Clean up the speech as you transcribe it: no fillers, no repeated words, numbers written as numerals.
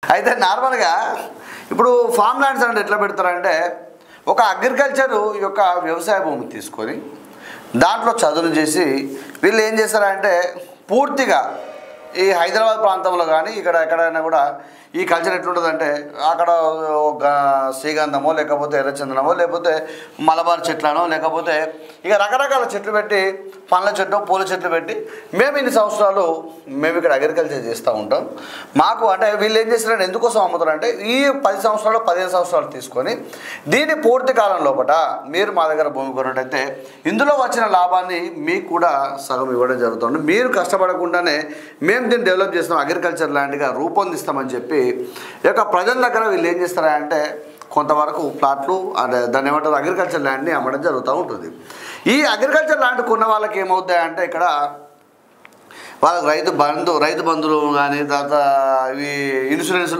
అయితే నార్మల్గా ఇప్పుడు ఫామ్ ల్యాండ్స్ అంటే ఎట్లా పెడతారంటే ఒక అగ్రికల్చర్ యొక్క వ్యవసాయ భూమి తీసుకొని దాంట్లో చదువులు చేసి వీళ్ళు ఏం చేస్తారంటే పూర్తిగా ఈ హైదరాబాద్ ప్రాంతంలో కానీ ఇక్కడ ఎక్కడైనా కూడా ఈ కల్చర్ ఎట్లుంటుందంటే అక్కడ ఒక శ్రీగంధమో లేకపోతే ఎర్రచందనమో లేకపోతే మలబార్ చెట్లనో లేకపోతే ఇక రకరకాల చెట్లు పెట్టి పండ్ల చెట్లు పూల చెట్లు పెట్టి మేము ఇన్ని సంవత్సరాలు మేము ఇక్కడ అగ్రికల్చర్ చేస్తూ ఉంటాం. మాకు అంటే వీళ్ళు ఏం చేస్తారంటే ఎందుకోసం అమ్ముతారంటే ఈ 10 సంవత్సరాలు 15 సంవత్సరాలు తీసుకొని దీన్ని పూర్తి కాలం లోపల మీరు మా దగ్గర భూమి కొన్నట్టయితే ఇందులో వచ్చిన లాభాన్ని మీకు కూడా సగం ఇవ్వడం జరుగుతుంది. మీరు కష్టపడకుండానే మేము దీన్ని డెవలప్ చేస్తాం, అగ్రికల్చర్ ల్యాండ్గా రూపొందిస్తామని చెప్పి ఈ యొక్క ప్రజల దగ్గర వీళ్ళు ఏం చేస్తారంటే కొంతవరకు ప్లాట్లు అంటే దాన్ని ఏమంటారు అగ్రికల్చర్ ల్యాండ్ని అమ్మడం జరుగుతూ ఉంటుంది. ఈ అగ్రికల్చర్ ల్యాండ్ కొన్న వాళ్ళకి ఏమవుతాయంటే ఇక్కడ వాళ్ళకి రైతు బంధువులు కానీ తర్వాత ఇవి ఇన్సూరెన్సులు